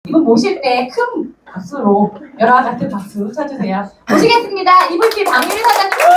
이분 모실 때 큰 박수로 여러와 같은 박수 쳐주세요. 모시겠습니다. 이분께 박유리 사장님입니다.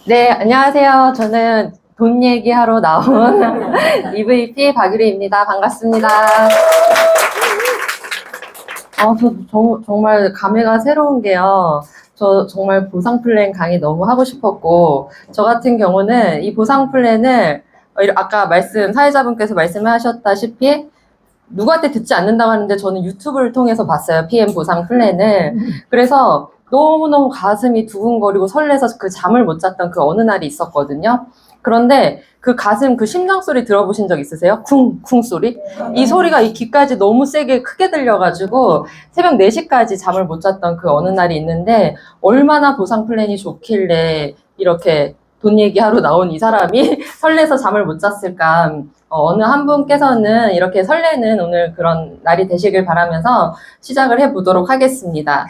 네, 안녕하세요. 저는 돈 얘기하러 나온 EVP 박유리입니다. 반갑습니다. 정말 감회가 새로운 게요. 저 정말 보상 플랜 강의 너무 하고 싶었고, 저 같은 경우는 이 보상 플랜을 아까 사회자분께서 말씀하셨다시피 누구한테 듣지 않는다고 하는데 저는 유튜브를 통해서 봤어요. PM 보상 플랜을. 그래서 너무너무 가슴이 두근거리고 설레서 그 잠을 못 잤던 그 어느 날이 있었거든요. 그런데 그 심장 소리 들어보신 적 있으세요? 쿵쿵 소리? 이 소리가 이 귀까지 너무 세게 크게 들려가지고 새벽 4시까지 잠을 못 잤던 그 어느 날이 있는데 얼마나 보상 플랜이 좋길래 이렇게 돈 얘기하러 나온 이 사람이 설레서 잠을 못 잤을까. 어느 한 분께서는 이렇게 설레는 오늘 그런 날이 되시길 바라면서 시작을 해보도록 하겠습니다.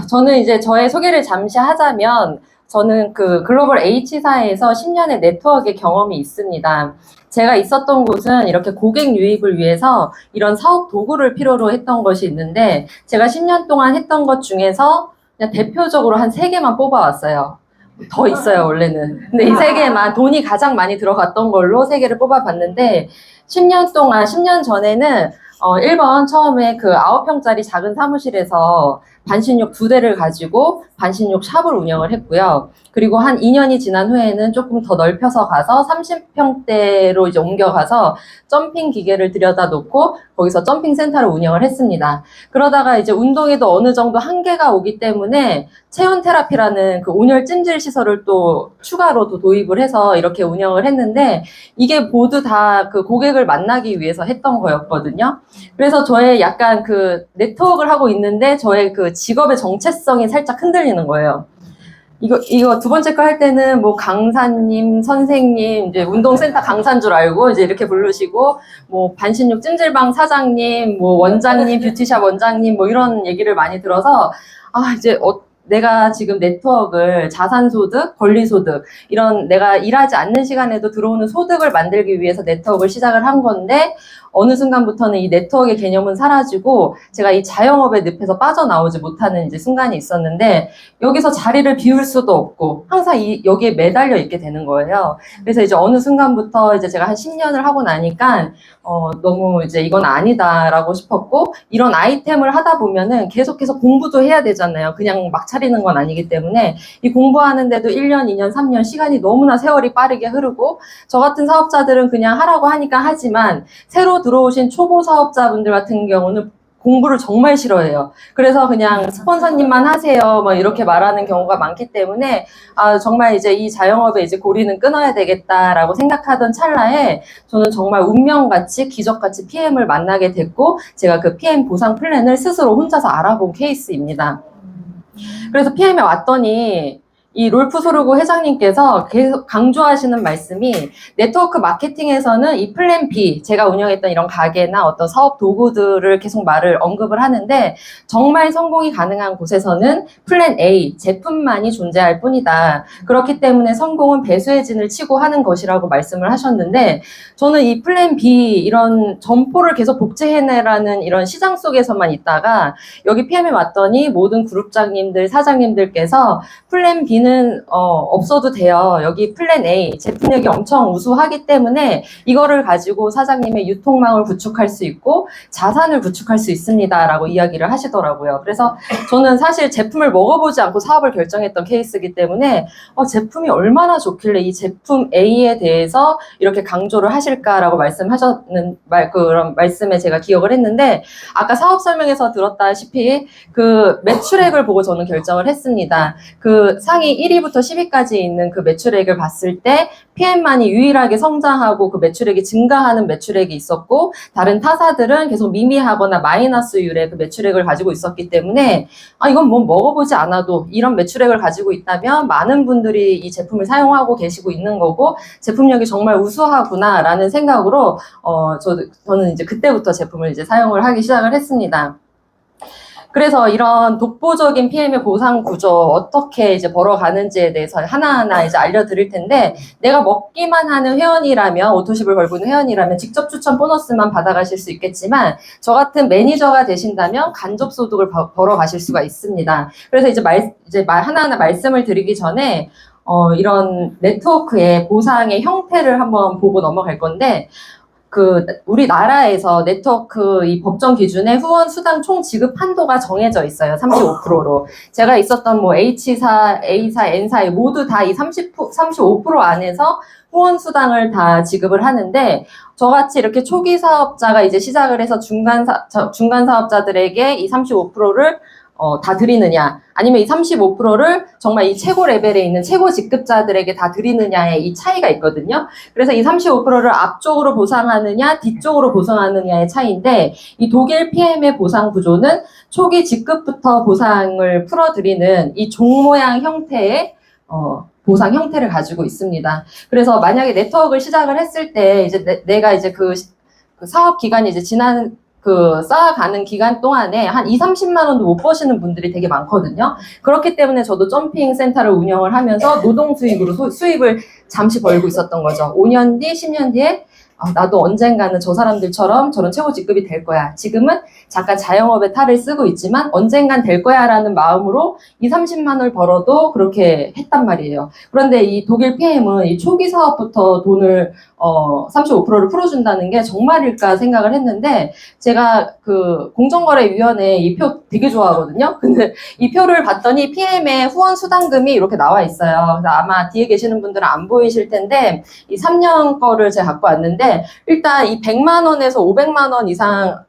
저는 이제 저의 소개를 잠시 하자면 저는 그 글로벌 H사에서 10년의 네트워크의 경험이 있습니다. 제가 있었던 곳은 이렇게 고객 유입을 위해서 이런 사업 도구를 필요로 했던 것이 있는데 제가 10년 동안 했던 것 중에서 그냥 대표적으로 한 3개만 뽑아왔어요. 더 있어요, 원래는. 근데 이 3개만 돈이 가장 많이 들어갔던 걸로 3개를 뽑아봤는데 10년 전에는 1번 처음에 그 9평짜리 작은 사무실에서 반신욕 2대를 가지고 반신욕 샵을 운영을 했고요. 그리고 한 2년이 지난 후에는 조금 더 넓혀서 가서 30평대로 이제 옮겨가서 점핑 기계를 들여다 놓고 거기서 점핑 센터를 운영을 했습니다. 그러다가 이제 운동에도 어느 정도 한계가 오기 때문에 체온 테라피라는 그 온열 찜질 시설을 또 추가로 또 도입을 해서 이렇게 운영을 했는데 이게 모두 다 그 고객을 만나기 위해서 했던 거였거든요. 그래서 저의 약간 그 네트워크를 하고 있는데 저의 그 직업의 정체성이 살짝 흔들리는 거예요. 이거 두 번째 거 할 때는 뭐 강사님, 선생님, 이제 운동센터 강사인 줄 알고 이제 이렇게 부르시고, 뭐 반신욕 찜질방 사장님, 뭐 원장님, 뷰티샵 원장님, 뭐 이런 얘기를 많이 들어서, 이제 내가 지금 네트워크를 자산소득, 권리소득 이런 내가 일하지 않는 시간에도 들어오는 소득을 만들기 위해서 네트워크를 시작을 한 건데 어느 순간부터는 이 네트워크의 개념은 사라지고 제가 이 자영업의 늪에서 빠져나오지 못하는 이제 순간이 있었는데 여기서 자리를 비울 수도 없고 항상 여기에 매달려 있게 되는 거예요. 그래서 이제 어느 순간부터 이제 제가 한 10년을 하고 나니까 너무 이제 이건 아니다라고 싶었고 이런 아이템을 하다 보면은 계속해서 공부도 해야 되잖아요. 그냥 막 차리는 건 아니기 때문에 이 공부하는데도 1년, 2년, 3년 시간이 너무나 세월이 빠르게 흐르고 저 같은 사업자들은 그냥 하라고 하니까 하지만 새로 들어오신 초보 사업자분들 같은 경우는 공부를 정말 싫어해요. 그래서 그냥 스폰서님만 하세요. 뭐 이렇게 말하는 경우가 많기 때문에 정말 이제 이 자영업에 이제 고리는 끊어야 되겠다라고 생각하던 찰나에 저는 정말 운명같이 기적같이 PM을 만나게 됐고 제가 그 PM 보상 플랜을 스스로 혼자서 알아본 케이스입니다. 그래서 PM에 왔더니 이 롤프 소르고 회장님께서 계속 강조하시는 말씀이 네트워크 마케팅에서는 이 플랜 B, 제가 운영했던 이런 가게나 어떤 사업 도구들을 계속 언급을 하는데 정말 성공이 가능한 곳에서는 플랜 A, 제품만이 존재할 뿐이다. 그렇기 때문에 성공은 배수의 진을 치고 하는 것이라고 말씀을 하셨는데 저는 이 플랜 B, 이런 점포를 계속 복제해내라는 이런 시장 속에서만 있다가 여기 PM에 왔더니 모든 그룹장님들, 사장님들께서 플랜 B는 없어도 돼요. 여기 플랜 A, 제품력이 엄청 우수하기 때문에 이거를 가지고 사장님의 유통망을 구축할 수 있고 자산을 구축할 수 있습니다. 라고 이야기를 하시더라고요. 그래서 저는 사실 제품을 먹어보지 않고 사업을 결정했던 케이스이기 때문에 제품이 얼마나 좋길래 이 제품 A에 대해서 이렇게 강조를 하실까라고 그런 말씀에 제가 기억을 했는데 아까 사업 설명에서 들었다시피 그 매출액을 보고 저는 결정을 했습니다. 그 상위 PM이 1위부터 10위까지 있는 그 매출액을 봤을 때 PM만이 유일하게 성장하고 그 매출액이 증가하는 매출액이 있었고 다른 타사들은 계속 미미하거나 마이너스율의 그 매출액을 가지고 있었기 때문에 이건 뭐 먹어보지 않아도 이런 매출액을 가지고 있다면 많은 분들이 이 제품을 사용하고 계시고 있는 거고 제품력이 정말 우수하구나라는 생각으로 저는 이제 그때부터 제품을 이제 사용을 하기 시작을 했습니다. 그래서 이런 독보적인 PM의 보상 구조 어떻게 이제 벌어가는지에 대해서 하나하나 이제 알려드릴 텐데 내가 먹기만 하는 회원이라면 오토십을 걸고 있는 회원이라면 직접 추천 보너스만 받아가실 수 있겠지만 저 같은 매니저가 되신다면 간접 소득을 벌어가실 수가 있습니다. 그래서 이제 하나하나 말씀을 드리기 전에 이런 네트워크의 보상의 형태를 한번 보고 넘어갈 건데 우리나라에서 네트워크 이 법정 기준에 후원 수당 총 지급 한도가 정해져 있어요. 35%로. 제가 있었던 뭐 H사, A사, N사 모두 다 이 35% 안에서 후원 수당을 다 지급을 하는데 저같이 이렇게 초기 사업자가 이제 시작을 해서 중간 사업자들에게 이 35%를 다 드리느냐 아니면 이 35%를 정말 이 최고 레벨에 있는 최고 직급자들에게 다 드리느냐의 이 차이가 있거든요. 그래서 이 35%를 앞쪽으로 보상하느냐 뒤쪽으로 보상하느냐의 차이인데 이 독일 PM의 보상 구조는 초기 직급부터 보상을 풀어드리는 이 종 모양 형태의 보상 형태를 가지고 있습니다. 그래서 만약에 네트워크를 시작을 했을 때 이제 내가 이제 그 사업 기간이 이제 쌓아가는 기간 동안에 한 30~30만 원도 못 버시는 분들이 되게 많거든요. 그렇기 때문에 저도 점핑 센터를 운영을 하면서 노동 수입으로 수입을 잠시 벌고 있었던 거죠. 5년 뒤, 10년 뒤에 나도 언젠가는 저 사람들처럼 저런 최고 직급이 될 거야. 지금은 잠깐 자영업에 탈을 쓰고 있지만 언젠간 될 거야 라는 마음으로 30~30만 원을 벌어도 그렇게 했단 말이에요. 그런데 이 독일 PM은 이 초기 사업부터 돈을 35%를 풀어준다는 게 정말일까 생각을 했는데 제가 그 공정거래위원회 이 표 되게 좋아하거든요. 근데 이 표를 봤더니 PM의 후원 수당금이 이렇게 나와 있어요. 그래서 아마 뒤에 계시는 분들은 안 보이실 텐데 이 3년 거를 제가 갖고 왔는데 일단 이 100만 원에서 500만 원 이상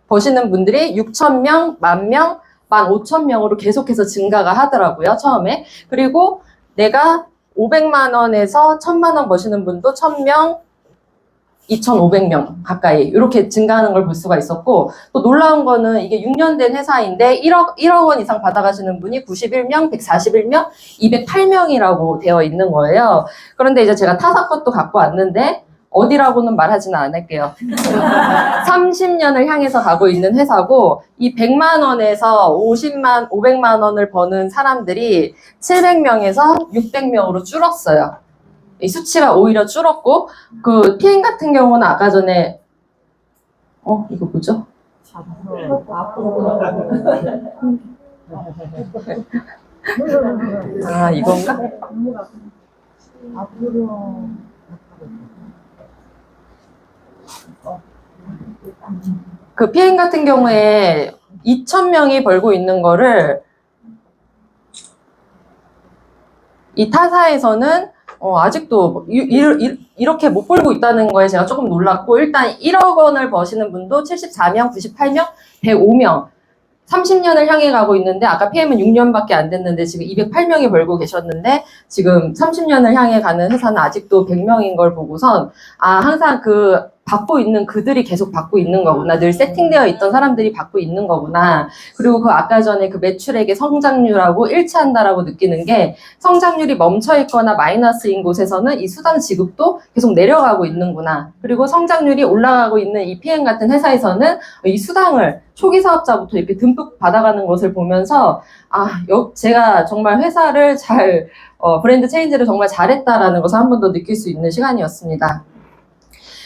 버시는 분들이 6,000명, 10,000명, 15,000명으로 계속해서 증가가 하더라고요, 처음에. 그리고 내가 500만 원에서 1,000만 원 버시는 분도 1,000명, 2,500명 가까이 이렇게 증가하는 걸 볼 수가 있었고 또 놀라운 거는 이게 6년 된 회사인데 1억 원 이상 받아가시는 분이 91명, 141명, 208명이라고 되어 있는 거예요. 그런데 이제 제가 타사 것도 갖고 왔는데 어디라고는 말하지는 않을게요. 30년을 향해서 가고 있는 회사고 이 100만 원에서 500만 원을 버는 사람들이 700명에서 600명으로 줄었어요. 이 수치가 오히려 줄었고 그 PM 같은 경우는 아까 전에 이거 뭐죠? 이건가? 그 PM 같은 경우에 2,000명이 벌고 있는 거를 이 타사에서는 아직도 이렇게 못 벌고 있다는 거에 제가 조금 놀랐고 일단 1억 원을 버시는 분도 74명, 98명, 105명 30년을 향해 가고 있는데 아까 PM은 6년밖에 안 됐는데 지금 208명이 벌고 계셨는데 지금 30년을 향해 가는 회사는 아직도 100명인 걸 보고선 항상 받고 있는 그들이 계속 받고 있는 거구나. 늘 세팅되어 있던 사람들이 받고 있는 거구나. 그리고 아까 전에 그 매출액의 성장률하고 일치한다라고 느끼는 게 성장률이 멈춰 있거나 마이너스인 곳에서는 이 수당 지급도 계속 내려가고 있는구나. 그리고 성장률이 올라가고 있는 이 PM 같은 회사에서는 이 수당을 초기 사업자부터 이렇게 듬뿍 받아가는 것을 보면서 제가 정말 회사를 브랜드 체인지를 정말 잘했다라는 것을 한 번 더 느낄 수 있는 시간이었습니다.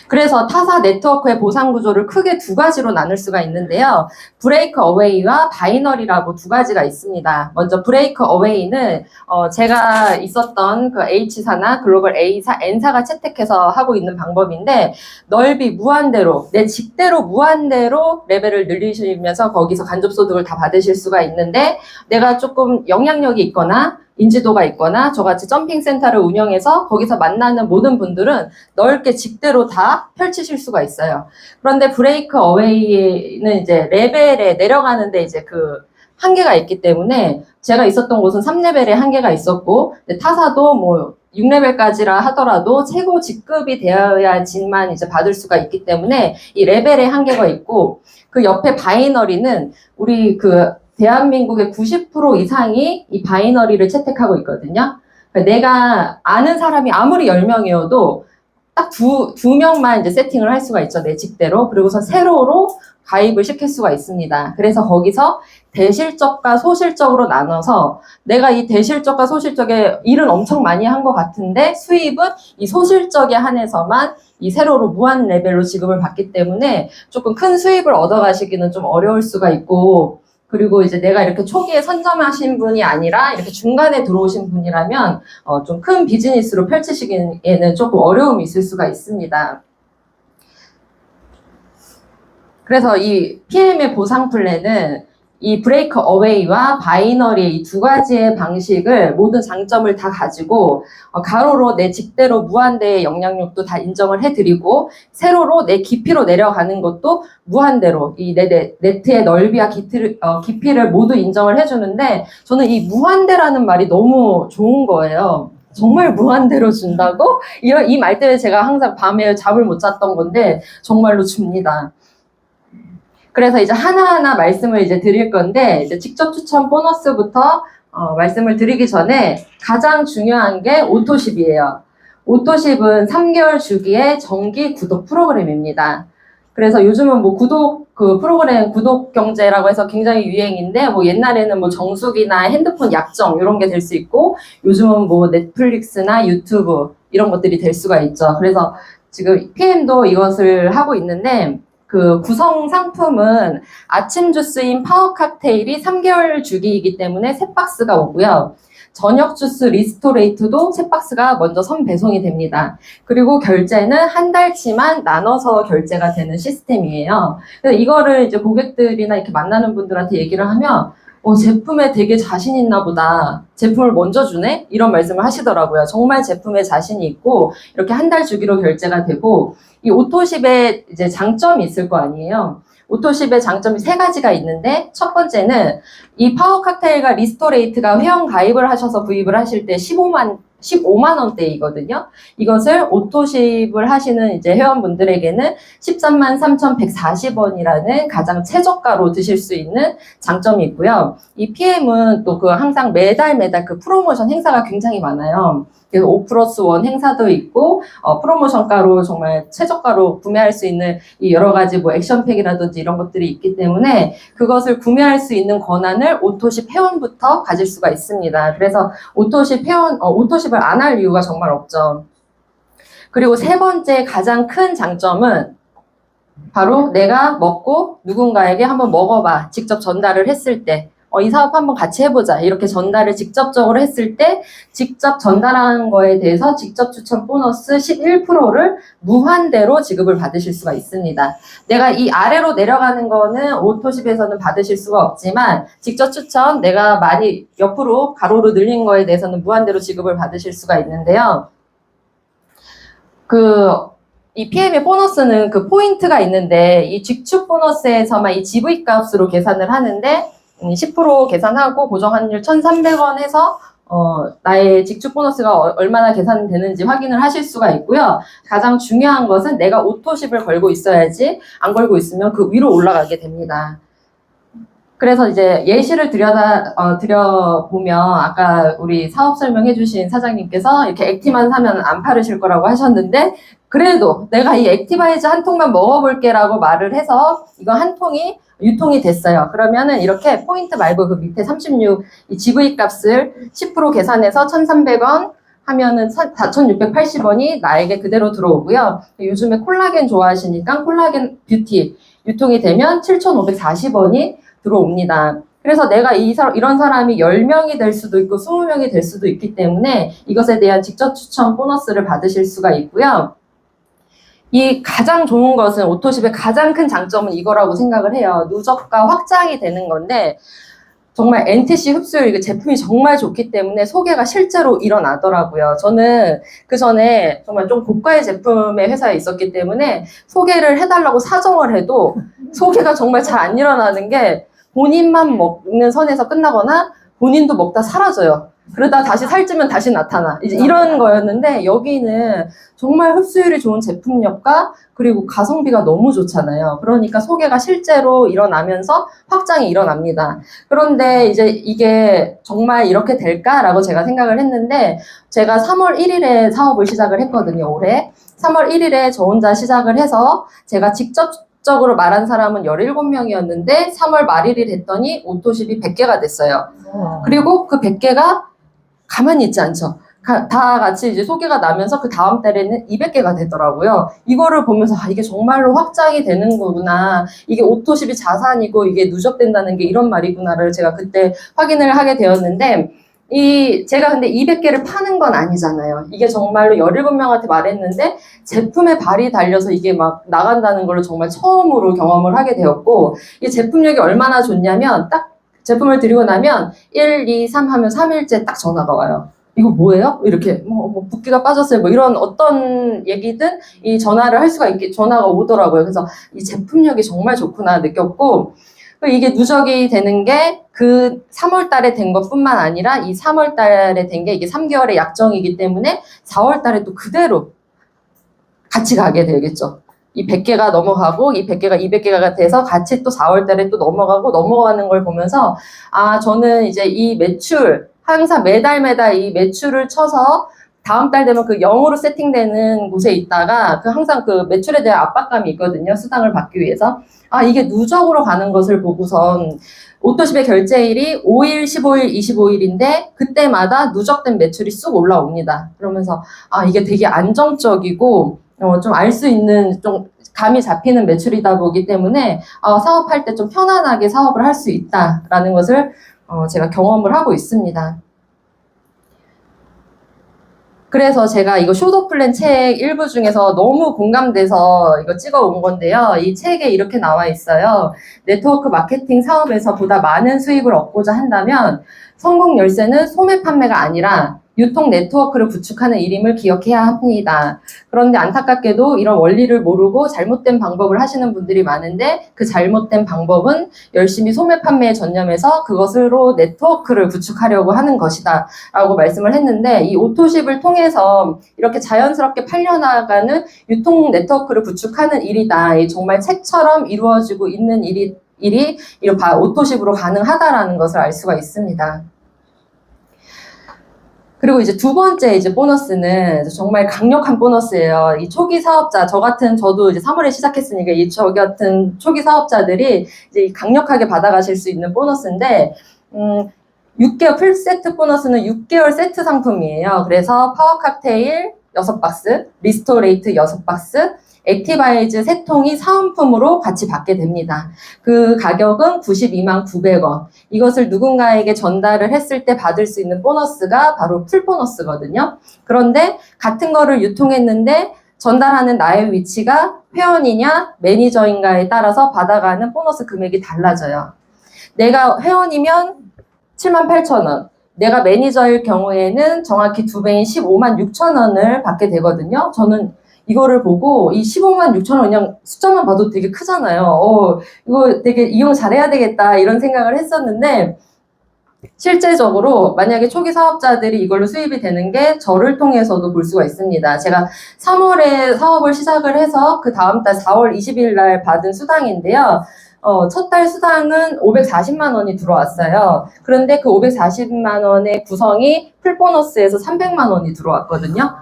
그래서 타사 네트워크의 보상 구조를 크게 두 가지로 나눌 수가 있는데요. 브레이크 어웨이와 바이너리라고 두 가지가 있습니다. 먼저 브레이크 어웨이는 제가 있었던 그 H사나 글로벌 A사, N사가 채택해서 하고 있는 방법인데 넓이 무한대로 내 직대로 무한대로 레벨을 늘리시면서 거기서 간접소득을 다 받으실 수가 있는데 내가 조금 영향력이 있거나 인지도가 있거나 저같이 점핑센터를 운영해서 거기서 만나는 모든 분들은 넓게 직대로 다 펼치실 수가 있어요. 그런데 브레이크 어웨이는 이제 레벨에 내려가는데 이제 한계가 있기 때문에 제가 있었던 곳은 3레벨의 한계가 있었고 타사도 뭐 6레벨까지라 하더라도 최고 직급이 되어야지만 이제 받을 수가 있기 때문에 이 레벨의 한계가 있고 그 옆에 바이너리는 우리 그 대한민국의 90% 이상이 이 바이너리를 채택하고 있거든요. 그러니까 내가 아는 사람이 아무리 10명이어도 딱 두 명만 이제 세팅을 할 수가 있죠. 내 직대로. 그리고서 세로로 가입을 시킬 수가 있습니다. 그래서 거기서 대실적과 소실적으로 나눠서 내가 이 대실적과 소실적에 일은 엄청 많이 한 것 같은데 수입은 이 소실적에 한해서만 이 세로로 무한 레벨로 지급을 받기 때문에 조금 큰 수입을 얻어가시기는 좀 어려울 수가 있고 그리고 이제 내가 이렇게 초기에 선점하신 분이 아니라 이렇게 중간에 들어오신 분이라면 좀 큰 비즈니스로 펼치시기에는 조금 어려움이 있을 수가 있습니다. 그래서 이 PM의 보상 플랜은 이 브레이크 어웨이와 바이너리 이 두 가지의 방식을 모든 장점을 다 가지고 가로로 내 직대로 무한대의 영향력도 다 인정을 해드리고 세로로 내 깊이로 내려가는 것도 무한대로 이 내 네트의 넓이와 깊이를 모두 인정을 해주는데 저는 이 무한대라는 말이 너무 좋은 거예요. 정말 무한대로 준다고? 이 말 때문에 제가 항상 밤에 잠을 못 잤던 건데 정말로 줍니다. 그래서 이제 하나하나 말씀을 이제 드릴 건데, 이제 직접 추천 보너스부터 말씀을 드리기 전에 가장 중요한 게 오토십이에요. 오토십은 3개월 주기의 정기 구독 프로그램입니다. 그래서 요즘은 뭐 프로그램 구독 경제라고 해서 굉장히 유행인데, 뭐 옛날에는 뭐 정수기나 핸드폰 약정 이런 게 될 수 있고, 요즘은 뭐 넷플릭스나 유튜브 이런 것들이 될 수가 있죠. 그래서 지금 PM도 이것을 하고 있는데, 그 구성 상품은 아침 주스인 파워 칵테일이 3개월 주기이기 때문에 3박스가 오고요. 저녁 주스 리스토레이트도 3박스가 먼저 선배송이 됩니다. 그리고 결제는 한 달치만 나눠서 결제가 되는 시스템이에요. 그래서 이거를 이제 고객들이나 이렇게 만나는 분들한테 얘기를 하면 제품에 되게 자신 있나 보다. 제품을 먼저 주네? 이런 말씀을 하시더라고요. 정말 제품에 자신이 있고 이렇게 한 달 주기로 결제가 되고 이 오토십에 이제 장점이 있을 거 아니에요. 오토십의 장점이 3가지가 있는데 첫 번째는 이 파워 칵테일과 리스토레이트가 회원 가입을 하셔서 구입을 하실 때 15만 원대이거든요. 이것을 오토십을 하시는 이제 회원분들에게는 13만 3,140원이라는 가장 최저가로 드실 수 있는 장점이 있고요. 이 PM은 또 항상 매달 그 프로모션 행사가 굉장히 많아요. 그래서 5+1 행사도 있고 프로모션가로 정말 최저가로 구매할 수 있는 이 여러 가지 뭐 액션팩이라든지 이런 것들이 있기 때문에 그것을 구매할 수 있는 권한을 오토십 회원부터 가질 수가 있습니다. 그래서 오토십을 안 할 이유가 정말 없죠. 그리고 3번째 가장 큰 장점은 바로 내가 먹고 누군가에게 한번 먹어봐 직접 전달을 했을 때 이 사업 한번 같이 해보자 이렇게 전달을 직접적으로 했을 때 직접 전달하는 거에 대해서 직접 추천 보너스 11%를 무한대로 지급을 받으실 수가 있습니다. 내가 이 아래로 내려가는 거는 오토십에서는 받으실 수가 없지만 직접 추천 내가 많이 옆으로 가로로 늘린 거에 대해서는 무한대로 지급을 받으실 수가 있는데요. 이 PM의 보너스는 그 포인트가 있는데 이 직축 보너스에서만 이 GV 값으로 계산을 하는데 10% 계산하고 고정 환율 1,300원 해서 나의 직축 보너스가 얼마나 계산되는지 확인을 하실 수가 있고요. 가장 중요한 것은 내가 오토십을 걸고 있어야지 안 걸고 있으면 그 위로 올라가게 됩니다. 그래서 이제 예시를 드려보면 아까 우리 사업 설명해주신 사장님께서 이렇게 액티만 사면 안 팔으실 거라고 하셨는데 그래도 내가 이 액티바이즈 한 통만 먹어볼게 라고 말을 해서 이거 한 통이 유통이 됐어요. 그러면은 이렇게 포인트 말고 그 밑에 36 이 GV 값을 10% 계산해서 1,300원 하면은 4,680원이 나에게 그대로 들어오고요. 요즘에 콜라겐 좋아하시니까 콜라겐 뷰티 유통이 되면 7,540원이 들어옵니다. 그래서 내가 이런 사람이 10명이 될 수도 있고 20명이 될 수도 있기 때문에 이것에 대한 직접 추천 보너스를 받으실 수가 있고요. 이 가장 좋은 것은 오토십의 가장 큰 장점은 이거라고 생각을 해요. 누적과 확장이 되는 건데 정말 NTC 흡수율 이거 제품이 정말 좋기 때문에 소개가 실제로 일어나더라고요. 저는 그 전에 정말 좀 고가의 제품의 회사에 있었기 때문에 소개를 해달라고 사정을 해도 소개가 정말 잘 안 일어나는 게 본인만 먹는 선에서 끝나거나 본인도 먹다 사라져요. 그러다 다시 살찌면 다시 나타나. 이제 이런 거였는데 여기는 정말 흡수율이 좋은 제품력과 그리고 가성비가 너무 좋잖아요. 그러니까 소개가 실제로 일어나면서 확장이 일어납니다. 그런데 이제 이게 정말 이렇게 될까라고 제가 생각을 했는데 제가 3월 1일에 사업을 시작을 했거든요, 올해. 3월 1일에 저 혼자 시작을 해서 제가 직접적으로 말한 사람은 17명이었는데 3월 말일이 됐더니 오토십이 100개가 됐어요. 그리고 그 100개가 가만히 있지 않죠. 다 같이 이제 소개가 나면서 그 다음 달에는 200개가 되더라고요. 이거를 보면서 이게 정말로 확장이 되는 거구나. 이게 오토십이 자산이고 이게 누적된다는 게 이런 말이구나를 제가 그때 확인을 하게 되었는데 제가 근데 200개를 파는 건 아니잖아요. 이게 정말로 17명한테 말했는데 제품에 발이 달려서 이게 막 나간다는 걸 정말 처음으로 경험을 하게 되었고 이 제품력이 얼마나 좋냐면 딱 제품을 드리고 나면 1, 2, 3 하면 3일째 딱 전화가 와요. 이거 뭐예요? 이렇게 붓기가 빠졌어요. 뭐 이런 어떤 얘기든 이 전화를 할 수가 있게 전화가 오더라고요. 그래서 이 제품력이 정말 좋구나 느꼈고 이게 누적이 되는 게 그 3월 달에 된 것뿐만 아니라 이 3월 달에 된 게 이게 3개월의 약정이기 때문에 4월 달에 또 그대로 같이 가게 되겠죠. 이 100개가 넘어가고 이 100개가 200개가 돼서 같이 또 4월 달에 또 넘어가는 걸 보면서 저는 이제 이 매출 항상 매달 이 매출을 쳐서 다음 달 되면 그 0으로 세팅되는 곳에 있다가 항상 그 매출에 대한 압박감이 있거든요. 수당을 받기 위해서. 이게 누적으로 가는 것을 보고선 오토십의 결제일이 5일, 15일, 25일인데 그때마다 누적된 매출이 쑥 올라옵니다. 그러면서 이게 되게 안정적이고 좀 알 수 있는 좀 감이 잡히는 매출이다 보기 때문에 사업할 때 좀 편안하게 사업을 할 수 있다라는 것을 제가 경험을 하고 있습니다. 그래서 제가 이거 쇼더플랜 책 일부 중에서 너무 공감돼서 이거 찍어온 건데요. 이 책에 이렇게 나와 있어요. 네트워크 마케팅 사업에서 보다 많은 수익을 얻고자 한다면 성공 열쇠는 소매 판매가 아니라 유통 네트워크를 구축하는 일임을 기억해야 합니다. 그런데 안타깝게도 이런 원리를 모르고 잘못된 방법을 하시는 분들이 많은데 그 잘못된 방법은 열심히 소매 판매에 전념해서 그것으로 네트워크를 구축하려고 하는 것이다 라고 말씀을 했는데 이 오토십을 통해서 이렇게 자연스럽게 팔려나가는 유통 네트워크를 구축하는 일이다. 정말 책처럼 이루어지고 있는 일이 오토십으로 가능하다라는 것을 알 수가 있습니다. 그리고 이제 두 번째 이제 보너스는 정말 강력한 보너스예요. 이 초기 사업자, 저도 이제 3월에 시작했으니까 저 같은 초기 사업자들이 이제 강력하게 받아가실 수 있는 보너스인데, 6개월 풀세트 보너스는 6개월 세트 상품이에요. 그래서 파워 칵테일 6박스, 리스토레이트 6박스, 액티바이즈 3통이 사은품으로 같이 받게 됩니다. 그 가격은 92만 900원. 이것을 누군가에게 전달을 했을 때 받을 수 있는 보너스가 바로 풀 보너스거든요. 그런데 같은 거를 유통했는데 전달하는 나의 위치가 회원이냐 매니저인가에 따라서 받아가는 보너스 금액이 달라져요. 내가 회원이면 78,000원. 내가 매니저일 경우에는 정확히 2배인 15만 6천원을 받게 되거든요. 저는 이거를 보고 이 15만 6천 원 그냥 숫자만 봐도 되게 크잖아요. 이거 되게 이용 잘해야 되겠다 이런 생각을 했었는데 실제적으로 만약에 초기 사업자들이 이걸로 수입이 되는 게 저를 통해서도 볼 수가 있습니다. 제가 3월에 사업을 시작을 해서 그 다음 달 4월 20일 날 받은 수당인데요. 첫 달 수당은 540만 원이 들어왔어요. 그런데 그 540만 원의 구성이 풀보너스에서 300만 원이 들어왔거든요.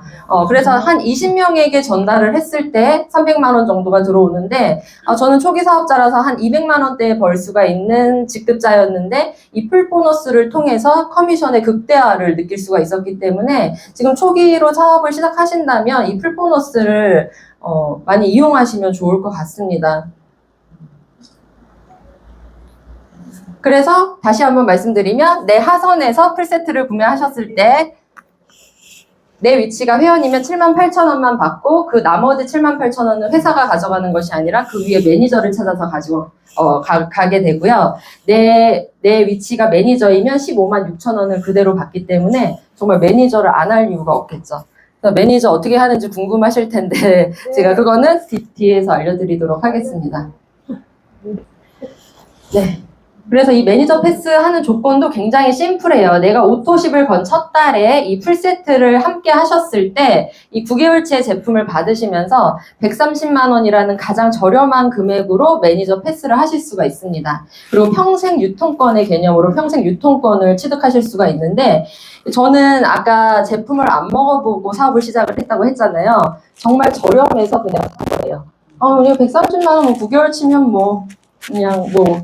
그래서 한 20명에게 전달을 했을 때 300만 원 정도가 들어오는데 저는 초기 사업자라서 한 200만 원대에 벌 수가 있는 직급자였는데 이 풀보너스를 통해서 커미션의 극대화를 느낄 수가 있었기 때문에 지금 초기로 사업을 시작하신다면 이 풀보너스를 많이 이용하시면 좋을 것 같습니다. 그래서 다시 한번 말씀드리면 내 하선에서 풀세트를 구매하셨을 때 내 위치가 회원이면 78,000원만 받고 그 나머지 78,000원은 회사가 가져가는 것이 아니라 그 위에 매니저를 찾아서 가게 되고요. 내 위치가 매니저이면 15만 6천원을 그대로 받기 때문에 정말 매니저를 안 할 이유가 없겠죠. 매니저 어떻게 하는지 궁금하실 텐데 제가 그거는 뒤에서 알려드리도록 하겠습니다. 네. 그래서 이 매니저 패스 하는 조건도 굉장히 심플해요. 내가 오토십을 건 첫 달에 이 풀세트를 함께 하셨을 때 이 9개월치의 제품을 받으시면서 130만 원이라는 가장 저렴한 금액으로 매니저 패스를 하실 수가 있습니다. 그리고 평생 유통권의 개념으로 평생 유통권을 취득하실 수가 있는데 저는 아까 제품을 안 먹어보고 사업을 시작을 했다고 했잖아요. 정말 저렴해서 그냥 산 거예요. 그냥 130만 원 9개월 치면 뭐 그냥 뭐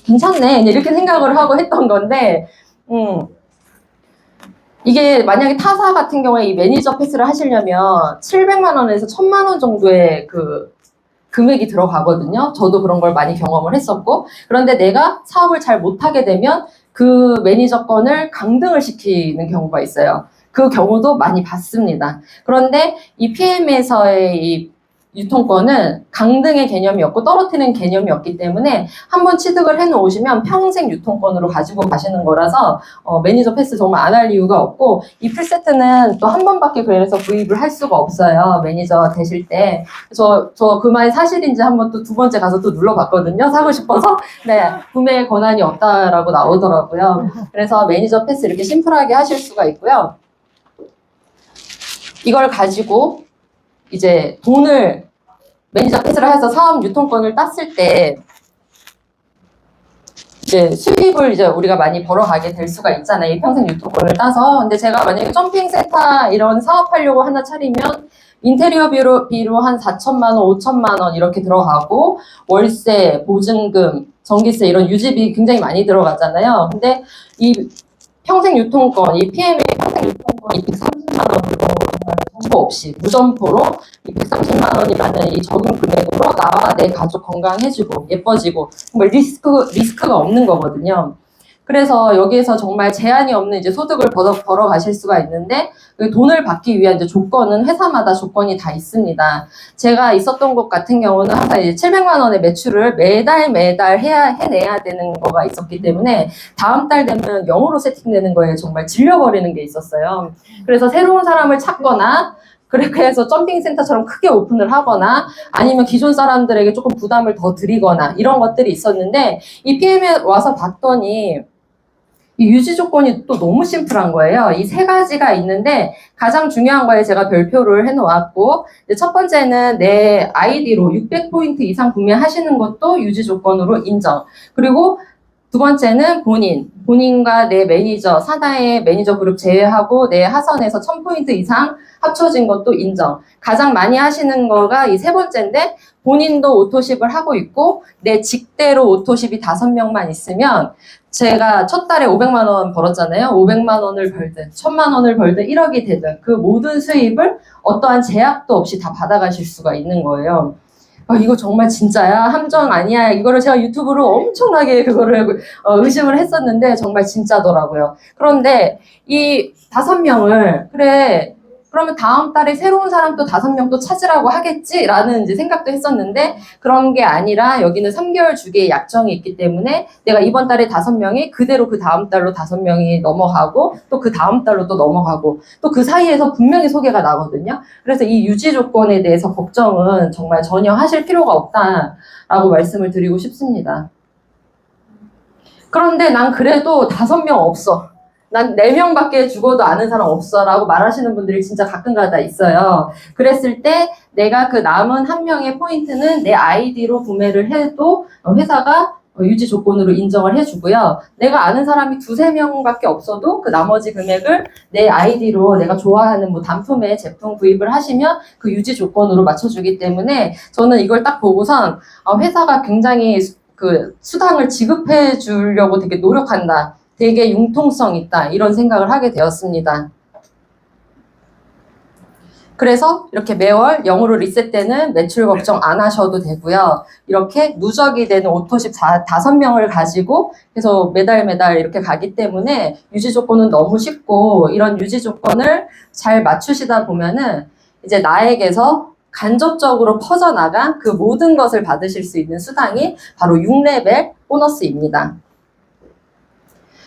괜찮네 이렇게 생각을 하고 했던 건데 이게 만약에 타사 같은 경우에 이 매니저 패스를 하시려면 700만 원에서 1000만 원 정도의 그 금액이 들어가거든요. 저도 그런 걸 많이 경험을 했었고 그런데 내가 사업을 잘 못하게 되면 그 매니저권을 강등을 시키는 경우가 있어요. 그 경우도 많이 봤습니다. 그런데 이 PM에서의 이 유통권은 강등의 개념이 없고 떨어뜨리는 개념이 없기 때문에 한번 취득을 해놓으시면 평생 유통권으로 가지고 가시는 거라서 매니저 패스 정말 안 할 이유가 없고 이 풀세트는 또 한 번밖에 그래서 구입을 할 수가 없어요. 매니저 되실 때. 저 그 말이 사실인지 한번 또 두 번째 가서 또 눌러봤거든요. 사고 싶어서. 네, 구매 권한이 없다라고 나오더라고요. 그래서 매니저 패스 이렇게 심플하게 하실 수가 있고요. 이걸 가지고 이제 돈을 매니저 패스를 해서 사업 유통권을 땄을 때 이제 수입을 이제 우리가 많이 벌어가게 될 수가 있잖아요. 이 평생 유통권을 따서. 근데 제가 만약에 점핑 세타 이런 사업하려고 하나 차리면 인테리어 비로 한 4천만 원, 5천만 원 이렇게 들어가고 월세, 보증금, 전기세 이런 유지비 굉장히 많이 들어가잖아요. 근데 이 평생 유통권, 이 PM의 평생 유통권이 130만 원으로 정보 없이 무점포로 이 130만 원이라는 이 적은 금액으로 나와 내 가족 건강해지고 예뻐지고 정말 리스크가 없는 거거든요. 그래서 여기에서 정말 제한이 없는 이제 소득을 벌어 가실 수가 있는데 그 돈을 받기 위한 이제 조건은 회사마다 조건이 다 있습니다. 제가 있었던 곳 같은 경우는 항상 이제 700만 원의 매출을 매달 해내야 되는 거가 있었기 때문에 다음 달 되면 0으로 세팅되는 거에 정말 질려버리는 게 있었어요. 그래서 새로운 사람을 찾거나 그렇게 해서 점핑센터처럼 크게 오픈을 하거나 아니면 기존 사람들에게 조금 부담을 더 드리거나 이런 것들이 있었는데 이 PM에 와서 봤더니 이 유지 조건이 또 너무 심플한 거예요. 이 세 가지가 있는데 가장 중요한 거에 제가 별표를 해놓았고 첫 번째는 내 아이디로 600포인트 이상 구매하시는 것도 유지 조건으로 인정. 그리고 두 번째는 본인과 내 매니저, 사다의 매니저 그룹 제외하고 내 하선에서 1000포인트 이상 합쳐진 것도 인정. 가장 많이 하시는 거가 이 세 번째인데 본인도 오토십을 하고 있고 내 직대로 오토십이 5명만 있으면 제가 첫 달에 500만 원 벌었잖아요. 500만 원을 벌든 1000만 원을 벌든 1억이 되든 그 모든 수입을 어떠한 제약도 없이 다 받아가실 수가 있는 거예요. 이거 정말 진짜야? 함정 아니야? 이거를 제가 유튜브로 엄청나게 그거를 의심을 했었는데 정말 진짜더라고요. 그런데 이 5명을 그래 그러면 다음 달에 새로운 사람 또 5명 또 찾으라고 하겠지라는 이제 생각도 했었는데 그런 게 아니라 여기는 3개월 주기의 약정이 있기 때문에 내가 이번 달에 5명이 그대로 그 다음 달로 5명이 넘어가고 또 그 다음 달로 또 넘어가고 또 그 사이에서 분명히 소개가 나거든요. 그래서 이 유지 조건에 대해서 걱정은 정말 전혀 하실 필요가 없다라고 말씀을 드리고 싶습니다. 그런데 난 그래도 5명 없어. 난 4명밖에 죽어도 아는 사람 없어 라고 말하시는 분들이 진짜 가끔가다 있어요. 그랬을 때 내가 그 남은 1명의 포인트는 내 아이디로 구매를 해도 회사가 유지 조건으로 인정을 해주고요. 내가 아는 사람이 2-3명밖에 없어도 그 나머지 금액을 내 아이디로 내가 좋아하는 뭐 단품의 제품 구입을 하시면 그 유지 조건으로 맞춰주기 때문에 저는 이걸 딱 보고선 회사가 굉장히 그 수당을 지급해 주려고 되게 노력한다. 되게 융통성 있다 이런 생각을 하게 되었습니다. 그래서 이렇게 매월 0으로 리셋되는 매출 걱정 안 하셔도 되고요. 이렇게 누적이 되는 오토십 5명을 가지고 계속 매달 이렇게 가기 때문에 유지 조건은 너무 쉽고 이런 유지 조건을 잘 맞추시다 보면은 이제 나에게서 간접적으로 퍼져나간 그 모든 것을 받으실 수 있는 수당이 바로 6레벨 보너스입니다.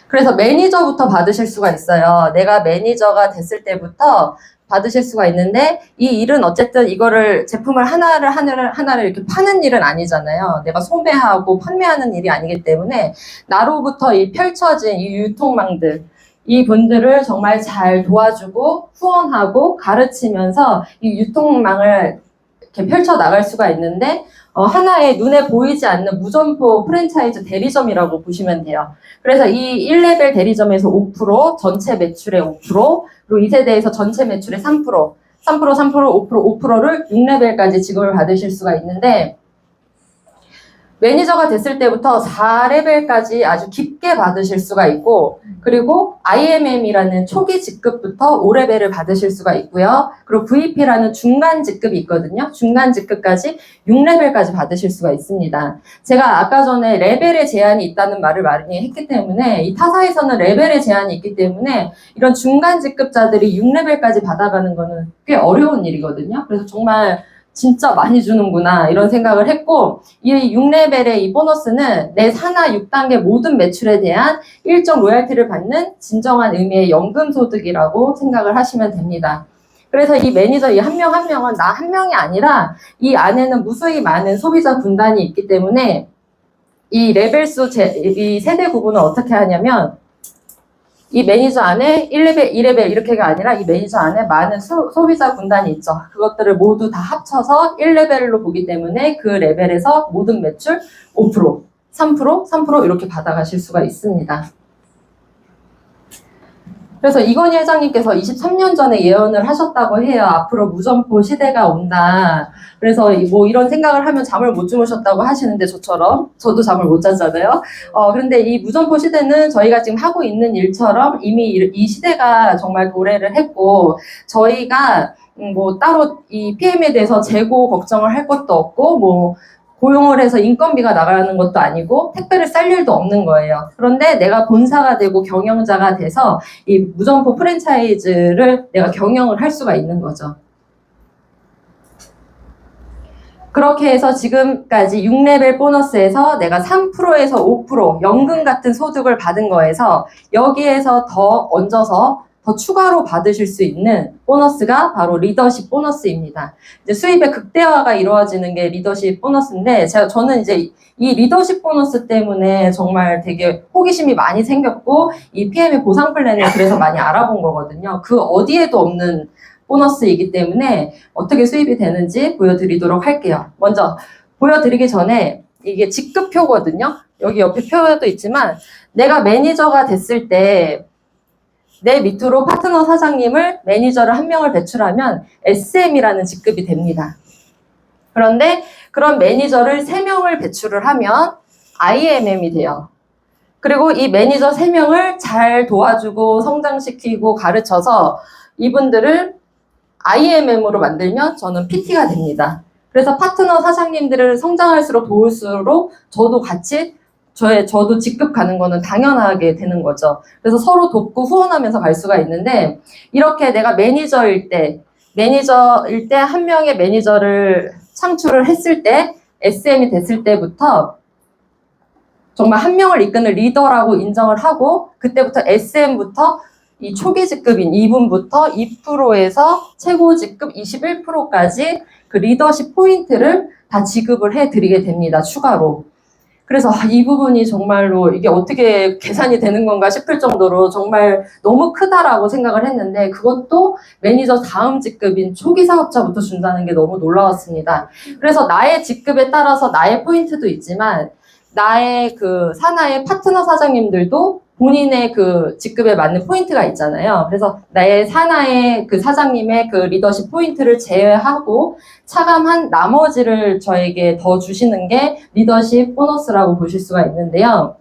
그래서 매니저부터 받으실 수가 있어요. 내가 매니저가 됐을 때부터 받으실 수가 있는데 이 일은 어쨌든 이거를 제품을 하나를 이렇게 파는 일은 아니잖아요. 내가 소매하고 판매하는 일이 아니기 때문에 나로부터 이 펼쳐진 이 유통망들 이 분들을 정말 잘 도와주고 후원하고 가르치면서 이 유통망을 이렇게 펼쳐 나갈 수가 있는데 하나의 눈에 보이지 않는 무점포 프랜차이즈 대리점이라고 보시면 돼요. 그래서 이 1레벨 대리점에서 5%, 전체 매출의 5%, 그리고 2세대에서 전체 매출의 3%, 5%를 6레벨까지 지급을 받으실 수가 있는데 매니저가 됐을 때부터 4레벨까지 아주 깊게 받으실 수가 있고 그리고 IMM이라는 초기 직급부터 5레벨을 받으실 수가 있고요. 그리고 VP라는 중간 직급이 있거든요. 중간 직급까지 6레벨까지 받으실 수가 있습니다. 제가 아까 전에 레벨의 제한이 있다는 말을 많이 했기 때문에 이 타사에서는 레벨의 제한이 있기 때문에 이런 중간 직급자들이 6레벨까지 받아가는 거는 꽤 어려운 일이거든요. 그래서 정말 진짜 많이 주는구나 이런 생각을 했고 이 6레벨의 이 보너스는 내 산하 6단계 모든 매출에 대한 일정 로얄티를 받는 진정한 의미의 연금소득이라고 생각을 하시면 됩니다. 그래서 이 매니저 이 한 명 한 명은 나 한 명이 아니라 이 안에는 무수히 많은 소비자 군단이 있기 때문에 이 레벨수 이 세대 구분을 어떻게 하냐면 이 매니저 안에 1레벨, 2레벨 이렇게가 아니라 이 매니저 안에 많은 소비자 군단이 있죠. 그것들을 모두 다 합쳐서 1레벨로 보기 때문에 그 레벨에서 모든 매출 5%, 3% 이렇게 받아가실 수가 있습니다. 그래서 이건희 회장님께서 23년 전에 예언을 하셨다고 해요. 앞으로 무점포 시대가 온다. 그래서 뭐 이런 생각을 하면 잠을 못 주무셨다고 하시는데 저처럼 저도 잠을 못 잤잖아요. 그런데 이 무점포 시대는 저희가 지금 하고 있는 일처럼 이미 이 시대가 정말 도래를 했고 저희가 뭐 따로 이 PM에 대해서 재고 걱정을 할 것도 없고 뭐 고용을 해서 인건비가 나가는 것도 아니고 택배를 쌀 일도 없는 거예요. 그런데 내가 본사가 되고 경영자가 돼서 이 무점포 프랜차이즈를 내가 경영을 할 수가 있는 거죠. 그렇게 해서 지금까지 6레벨 보너스에서 내가 3%에서 5% 연금 같은 소득을 받은 거에서 여기에서 더 얹어서 더 추가로 받으실 수 있는 보너스가 바로 리더십 보너스입니다. 이제 수입의 극대화가 이루어지는 게 리더십 보너스인데 저는 이제 이 리더십 보너스 때문에 정말 되게 호기심이 많이 생겼고 이 PM의 보상 플랜을 그래서 많이 알아본 거거든요. 그 어디에도 없는 보너스이기 때문에 어떻게 수입이 되는지 보여드리도록 할게요. 먼저 보여드리기 전에 이게 직급표거든요. 여기 옆에 표도 있지만 내가 매니저가 됐을 때 내 밑으로 파트너 사장님을 매니저를 한 명을 배출하면 SM이라는 직급이 됩니다. 그런데 그런 매니저를 3명을 배출을 하면 IMM이 돼요. 그리고 이 매니저 3명을 잘 도와주고 성장시키고 가르쳐서 이분들을 IMM으로 만들면 저는 PT가 됩니다. 그래서 파트너 사장님들을 성장할수록 도울수록 저도 같이 저도 직급 가는 거는 당연하게 되는 거죠. 그래서 서로 돕고 후원하면서 갈 수가 있는데 이렇게 내가 매니저일 때 한 명의 매니저를 창출을 했을 때 SM이 됐을 때부터 정말 한 명을 이끄는 리더라고 인정을 하고 그때부터 SM부터 이 초기 직급인 2분부터 2%에서 최고 직급 21%까지 그 리더십 포인트를 다 지급을 해드리게 됩니다. 추가로. 그래서 이 부분이 정말로 이게 어떻게 계산이 되는 건가 싶을 정도로 정말 너무 크다라고 생각을 했는데 그것도 매니저 다음 직급인 초기 사업자부터 준다는 게 너무 놀라웠습니다. 그래서 나의 직급에 따라서 나의 포인트도 있지만 나의 그 산하의 파트너 사장님들도 본인의 그 직급에 맞는 포인트가 있잖아요. 그래서 나의 산하의 그 사장님의 그 리더십 포인트를 제외하고 차감한 나머지를 저에게 더 주시는 게 리더십 보너스라고 보실 수가 있는데요.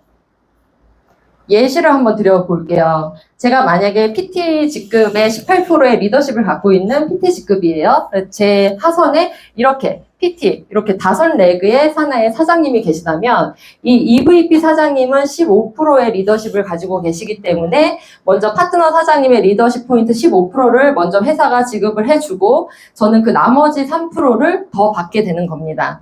예시를 한번 드려볼게요. 제가 만약에 PT 직급의 18%의 리더십을 갖고 있는 PT 직급이에요. 제 하선에 이렇게 PT, 이렇게 5레그의 산하의 사장님이 계시다면 이 EVP 사장님은 15%의 리더십을 가지고 계시기 때문에 먼저 파트너 사장님의 리더십 포인트 15%를 먼저 회사가 지급을 해주고 저는 그 나머지 3%를 더 받게 되는 겁니다.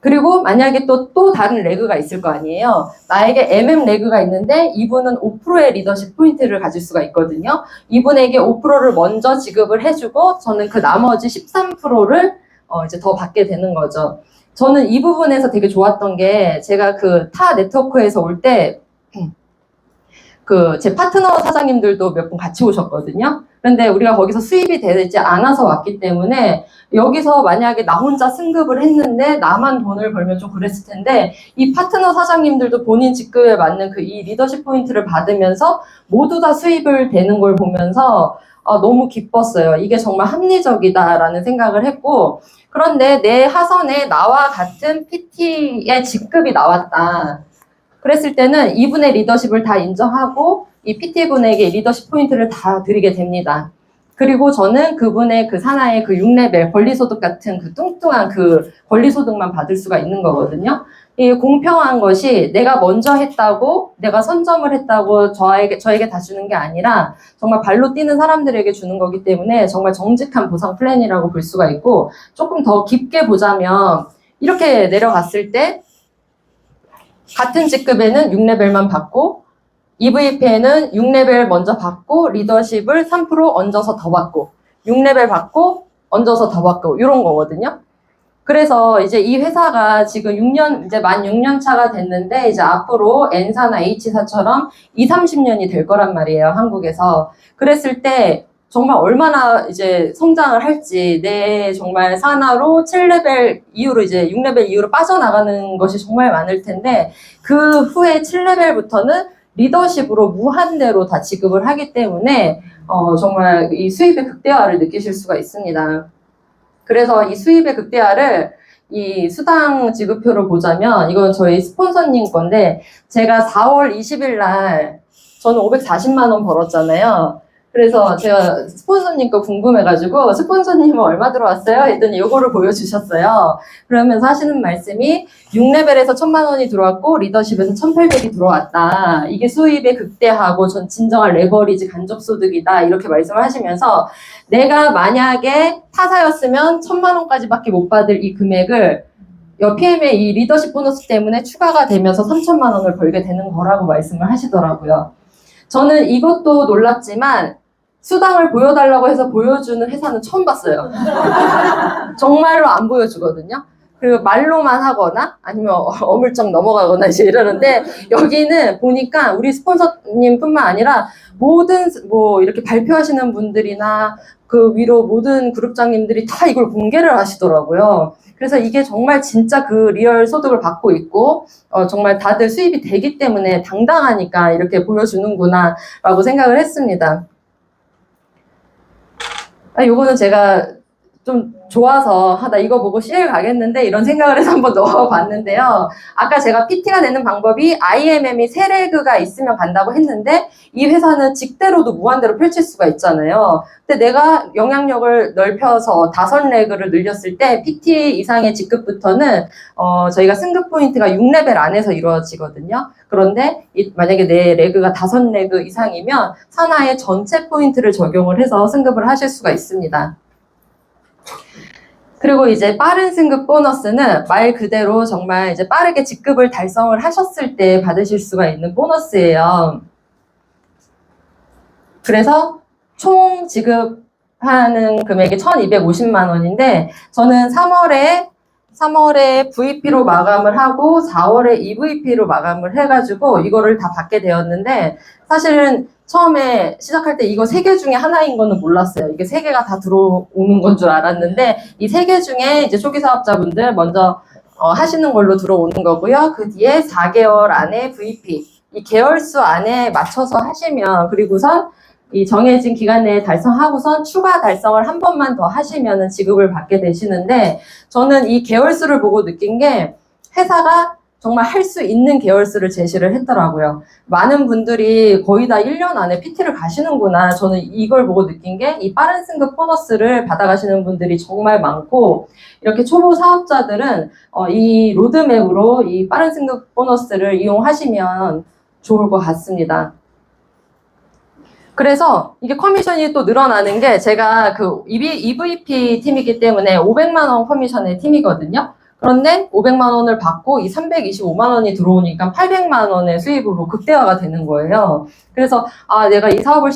그리고 만약에 또 다른 레그가 있을 거 아니에요. 나에게 레그가 있는데 이분은 5%의 리더십 포인트를 가질 수가 있거든요. 이분에게 5%를 먼저 지급을 해주고 저는 그 나머지 13%를 이제 더 받게 되는 거죠. 저는 이 부분에서 되게 좋았던 게 제가 그 타 네트워크에서 올 때 제 파트너 사장님들도 몇 분 같이 오셨거든요. 그런데 우리가 거기서 수입이 되지 않아서 왔기 때문에 여기서 만약에 나 혼자 승급을 했는데 나만 돈을 벌면 좀 그랬을 텐데 이 파트너 사장님들도 본인 직급에 맞는 이 리더십 포인트를 받으면서 모두 다 수입을 되는 걸 보면서 너무 기뻤어요. 이게 정말 합리적이다라는 생각을 했고 그런데 내 하선에 나와 같은 PT의 직급이 나왔다. 그랬을 때는 이분의 리더십을 다 인정하고 이 PT분에게 리더십 포인트를 다 드리게 됩니다. 그리고 저는 그분의 그 산하의 그 6레벨 권리소득 같은 그 뚱뚱한 그 권리소득만 받을 수가 있는 거거든요. 이 공평한 것이 내가 먼저 했다고 내가 선점을 했다고 저에게 다 주는 게 아니라 정말 발로 뛰는 사람들에게 주는 거기 때문에 정말 정직한 보상 플랜이라고 볼 수가 있고 조금 더 깊게 보자면 이렇게 내려갔을 때 같은 직급에는 6레벨만 받고 EVP에는 6레벨 먼저 받고 리더십을 3% 얹어서 더 받고 6레벨 받고 얹어서 더 받고 이런 거거든요. 그래서 이제 이 회사가 지금 6년 이제 만 6년 차가 됐는데 이제 앞으로 N사나 H사처럼 2, 30년이 될 거란 말이에요. 한국에서. 그랬을 때 정말 얼마나 이제 성장을 할지 내 정말 산하로 7레벨 이후로 이제 6레벨 이후로 빠져나가는 것이 정말 많을 텐데 그 후에 7레벨부터는 리더십으로 무한대로 다 지급을 하기 때문에 정말 이 수입의 극대화를 느끼실 수가 있습니다. 그래서 이 수입의 극대화를 이 수당 지급표를 보자면 이건 저희 스폰서님 건데 제가 4월 20일 날 저는 540만 원 벌었잖아요. 그래서 제가 스폰서님 거 궁금해가지고 스폰서님은 얼마 들어왔어요? 했더니 요거를 보여주셨어요. 그러면서 하시는 말씀이 6레벨에서 1000만 원이 들어왔고 리더십에서 1800이 들어왔다. 이게 수입의 극대화고 전 진정한 레버리지 간접소득이다. 이렇게 말씀을 하시면서 내가 만약에 타사였으면 1000만 원까지밖에 못 받을 이 금액을 PM의 이 리더십 보너스 때문에 추가가 되면서 3000만 원을 벌게 되는 거라고 말씀을 하시더라고요. 저는 이것도 놀랍지만 수당을 보여달라고 해서 보여주는 회사는 처음 봤어요. 정말로 안 보여주거든요. 그리고 말로만 하거나 아니면 어물쩍 넘어가거나 이제 이러는데 여기는 보니까 우리 스폰서님뿐만 아니라 모든 이렇게 발표하시는 분들이나 그 위로 모든 그룹장님들이 다 이걸 공개를 하시더라고요. 그래서 이게 정말 진짜 그 리얼 소득을 받고 있고 정말 다들 수입이 되기 때문에 당당하니까 이렇게 보여주는구나 라고 생각을 했습니다. 요거는 제가 좀 좋아서 나 이거 보고 CL 가겠는데 이런 생각을 해서 한번 넣어봤는데요. 아까 제가 PT가 되는 방법이 IMM이 3레그가 있으면 간다고 했는데 이 회사는 직대로도 무한대로 펼칠 수가 있잖아요. 근데 내가 영향력을 넓혀서 5레그를 늘렸을 때 PT 이상의 직급부터는 저희가 승급 포인트가 6레벨 안에서 이루어지거든요. 그런데 만약에 내 레그가 5레그 이상이면 산하의 전체 포인트를 적용을 해서 승급을 하실 수가 있습니다. 그리고 이제 빠른 승급 보너스는 말 그대로 정말 이제 빠르게 직급을 달성을 하셨을 때 받으실 수가 있는 보너스예요. 그래서 총 지급하는 금액이 1250만 원인데 저는 3월에 VP로 마감을 하고 4월에 EVP로 마감을 해가지고 이거를 다 받게 되었는데 사실은 처음에 시작할 때 이거 3개 중에 하나인 거는 몰랐어요. 이게 3개가 다 들어오는 건 줄 알았는데 이 3개 중에 이제 초기 사업자분들 먼저 하시는 걸로 들어오는 거고요. 그 뒤에 4개월 안에 VP 이 계열수 안에 맞춰서 하시면 그리고선 이 정해진 기간 내에 달성하고선 추가 달성을 한 번만 더 하시면은 지급을 받게 되시는데 저는 이 계열수를 보고 느낀 게 회사가 정말 할 수 있는 계열수를 제시를 했더라고요. 많은 분들이 거의 다 1년 안에 PT를 가시는구나. 저는 이걸 보고 느낀 게 이 빠른 승급 보너스를 받아가시는 분들이 정말 많고 이렇게 초보 사업자들은 이 로드맵으로 이 빠른 승급 보너스를 이용하시면 좋을 것 같습니다. 그래서 이게 커미션이 또 늘어나는 게 제가 그 EVP 팀이기 때문에 500만 원 커미션의 팀이거든요. 그런데 500만 원을 받고 이 325만 원이 들어오니까 800만 원의 수입으로 극대화가 되는 거예요. 그래서 내가 이 사업을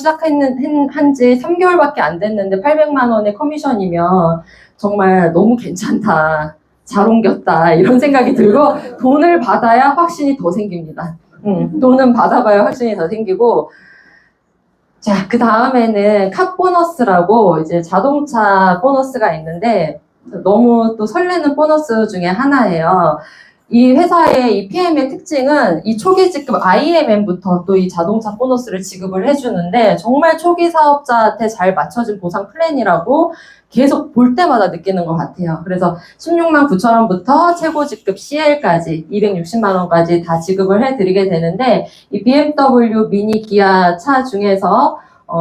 한지 3개월밖에 안 됐는데 800만 원의 커미션이면 정말 너무 괜찮다. 잘 옮겼다. 이런 생각이 들고 돈을 받아야 확신이 더 생깁니다. 돈은 받아봐야 확신이 더 생기고 자, 그 다음에는 카 보너스라고 이제 자동차 보너스가 있는데 너무 또 설레는 보너스 중에 하나예요. 이 회사의 이 PM의 특징은 이 초기 지급 IMM부터 또 이 자동차 보너스를 지급을 해주는데 정말 초기 사업자한테 잘 맞춰진 보상 플랜이라고 계속 볼 때마다 느끼는 것 같아요. 그래서 16만 9천 원부터 최고 직급 CL까지 260만 원까지 다 지급을 해드리게 되는데 이 BMW 미니 기아 차 중에서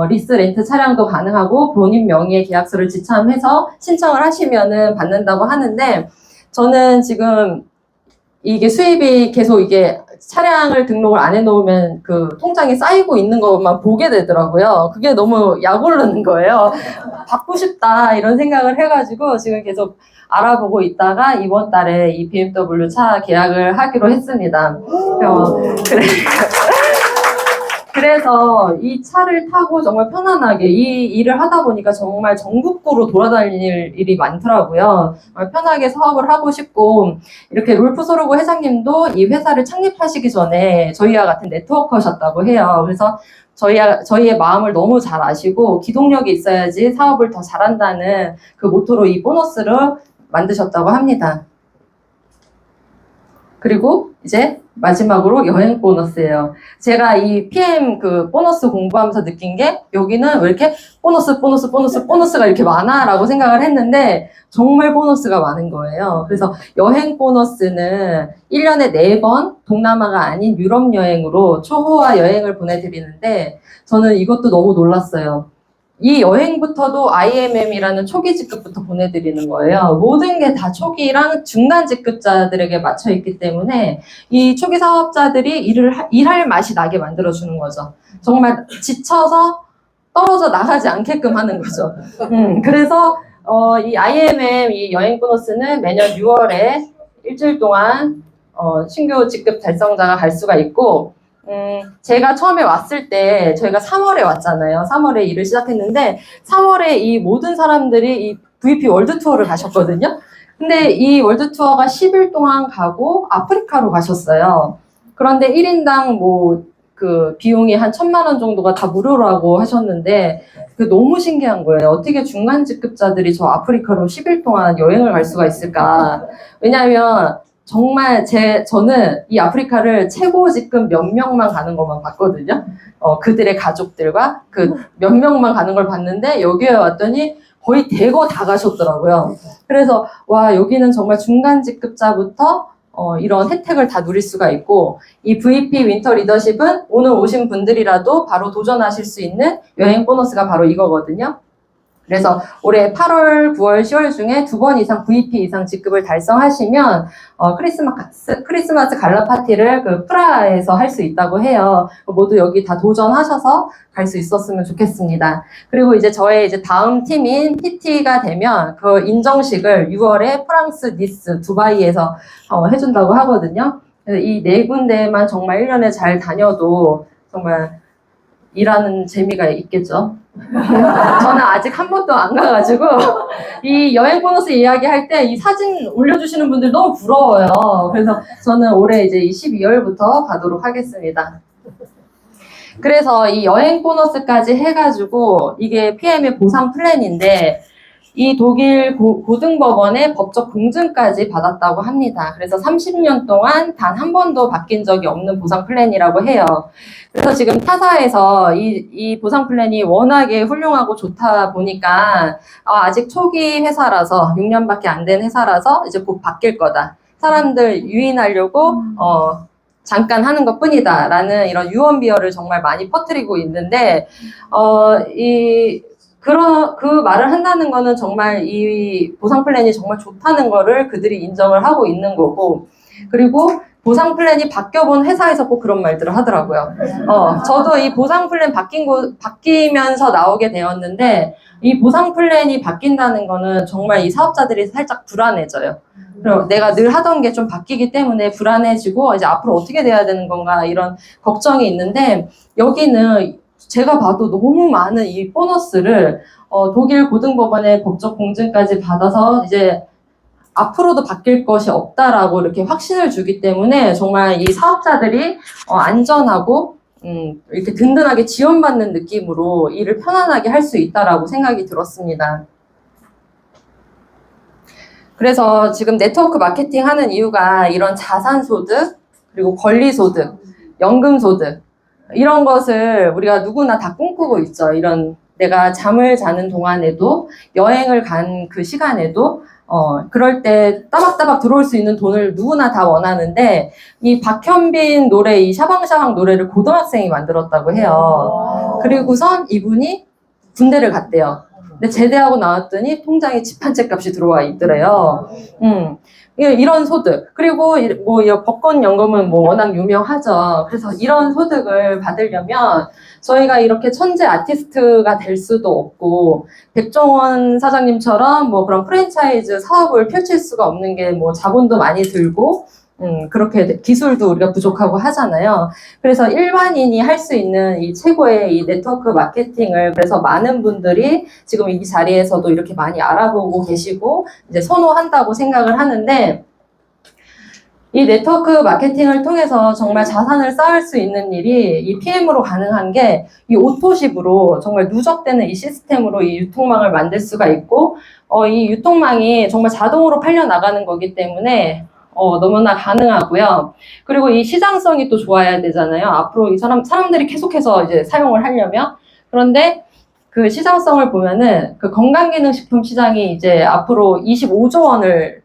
리스 렌트 차량도 가능하고 본인 명의의 계약서를 지참해서 신청을 하시면은 받는다고 하는데 저는 지금 이게 수입이 계속 이게 차량을 등록을 안 해놓으면 그 통장에 쌓이고 있는 것만 보게 되더라고요. 그게 너무 약 오르는 거예요. 받고 싶다 이런 생각을 해가지고 지금 계속 알아보고 있다가 이번 달에 이 BMW 차 계약을 하기로 했습니다. 그래서 이 차를 타고 정말 편안하게 이 일을 하다 보니까 정말 전국구로 돌아다닐 일이 많더라고요. 정말 편하게 사업을 하고 싶고 이렇게 롤프 소르고 회장님도 이 회사를 창립하시기 전에 저희와 같은 네트워커셨다고 해요. 그래서 저희의 마음을 너무 잘 아시고 기동력이 있어야지 사업을 더 잘한다는 그 모토로 이 보너스를 만드셨다고 합니다. 그리고 이제 마지막으로 여행 보너스예요. 제가 이 PM 그 보너스 공부하면서 느낀 게 여기는 왜 이렇게 보너스가 이렇게 많아? 라고 생각을 했는데 정말 보너스가 많은 거예요. 그래서 여행 보너스는 1년에 4번 동남아가 아닌 유럽 여행으로 초호화 여행을 보내드리는데 저는 이것도 너무 놀랐어요. 이 여행부터도 IMM이라는 초기 직급부터 보내드리는 거예요. 모든 게 다 초기랑 중간 직급자들에게 맞춰 있기 때문에 이 초기 사업자들이 일할 맛이 나게 만들어주는 거죠. 정말 지쳐서 떨어져 나가지 않게끔 하는 거죠. 그래서 이 IMM 이 여행 보너스는 매년 6월에 일주일 동안 신규 직급 달성자가 갈 수가 있고 제가 처음에 왔을 때 저희가 3월에 왔잖아요. 3월에 일을 시작했는데 3월에 이 모든 사람들이 이 VP 월드 투어를 가셨거든요. 근데 이 월드 투어가 10일 동안 가고 아프리카로 가셨어요. 그런데 1인당 그 비용이 한 1,000만 원 정도가 다 무료라고 하셨는데 그 너무 신기한 거예요. 어떻게 중간 직급자들이 저 아프리카로 10일 동안 여행을 갈 수가 있을까? 왜냐하면 정말 저는 이 아프리카를 최고 직급 몇 명만 가는 것만 봤거든요. 그들의 가족들과 그 몇 명만 가는 걸 봤는데 여기에 왔더니 거의 대거 다 가셨더라고요. 그래서 와 여기는 정말 중간 직급자부터 이런 혜택을 다 누릴 수가 있고 이 VP 윈터 리더십은 오늘 오신 분들이라도 바로 도전하실 수 있는 여행 보너스가 바로 이거거든요. 그래서 올해 8월, 9월, 10월 중에 2번 이상 VP 이상 직급을 달성하시면 크리스마스 갈라 파티를 그 프라하에서 할 수 있다고 해요. 모두 여기 다 도전하셔서 갈 수 있었으면 좋겠습니다. 그리고 이제 저의 이제 다음 팀인 PT가 되면 그 인정식을 6월에 프랑스, 니스, 두바이에서 해준다고 하거든요. 그래서 이 4군데만 정말 1년에 잘 다녀도 정말 일하는 재미가 있겠죠. 저는 아직 한 번도 안 가가지고 이 여행 보너스 이야기할 때 이 사진 올려주시는 분들 너무 부러워요. 그래서 저는 올해 이제 12월부터 가도록 하겠습니다. 그래서 이 여행 보너스까지 해가지고 이게 PM의 보상 플랜인데 이 독일 고등법원의 법적 공증까지 받았다고 합니다. 그래서 30년 동안 단 한 번도 바뀐 적이 없는 보상 플랜이라고 해요. 그래서 지금 타사에서 이 보상 플랜이 워낙에 훌륭하고 좋다 보니까 아직 초기 회사라서 6년밖에 안 된 회사라서 이제 곧 바뀔 거다. 사람들 유인하려고 잠깐 하는 것 뿐이다 라는 이런 유언비어를 정말 많이 퍼뜨리고 있는데 그 말을 한다는 거는 정말 이 보상 플랜이 정말 좋다는 거를 그들이 인정을 하고 있는 거고 그리고 보상 플랜이 바뀌어본 회사에서 꼭 그런 말들을 하더라고요. 저도 이 보상 플랜 바뀌면서 나오게 되었는데, 이 보상 플랜이 바뀐다는 거는 정말 이 사업자들이 살짝 불안해져요. 그리고 내가 늘 하던 게 좀 바뀌기 때문에 불안해지고, 이제 앞으로 어떻게 돼야 되는 건가, 이런 걱정이 있는데, 여기는 제가 봐도 너무 많은 이 보너스를 독일 고등법원의 법적 공증까지 받아서 이제 앞으로도 바뀔 것이 없다라고 이렇게 확신을 주기 때문에 정말 이 사업자들이 안전하고 이렇게 든든하게 지원받는 느낌으로 일을 편안하게 할 수 있다라고 생각이 들었습니다. 그래서 지금 네트워크 마케팅 하는 이유가 이런 자산소득, 그리고 권리소득, 연금소득, 이런 것을 우리가 누구나 다 꿈꾸고 있죠. 이런 내가 잠을 자는 동안에도, 여행을 간 그 시간에도, 그럴 때 따박따박 들어올 수 있는 돈을 누구나 다 원하는데, 이 박현빈 노래, 이 샤방샤방 노래를 고등학생이 만들었다고 해요. 그리고선 이분이 군대를 갔대요. 근데 제대하고 나왔더니 통장에 집 한 채 값이 들어와 있더래요. 이런 소득. 그리고 뭐 복권연금은 뭐 워낙 유명하죠. 그래서 이런 소득을 받으려면 저희가 이렇게 천재 아티스트가 될 수도 없고, 백종원 사장님처럼 뭐 그런 프랜차이즈 사업을 펼칠 수가 없는 게 뭐 자본도 많이 들고, 그렇게 기술도 우리가 부족하고 하잖아요. 그래서 일반인이 할 수 있는 이 최고의 이 네트워크 마케팅을, 그래서 많은 분들이 지금 이 자리에서도 이렇게 많이 알아보고 계시고 이제 선호한다고 생각을 하는데, 이 네트워크 마케팅을 통해서 정말 자산을 쌓을 수 있는 일이 이 PM으로 가능한 게, 이 오토십으로 정말 누적되는 이 시스템으로 이 유통망을 만들 수가 있고, 이 유통망이 정말 자동으로 팔려 나가는 거기 때문에 너무나 가능하고요. 그리고 이 시장성이 또 좋아야 되잖아요. 앞으로 이 사람들이 계속해서 이제 사용을 하려면. 그런데 그 시장성을 보면은 그 건강기능식품 시장이 이제 앞으로 25조 원을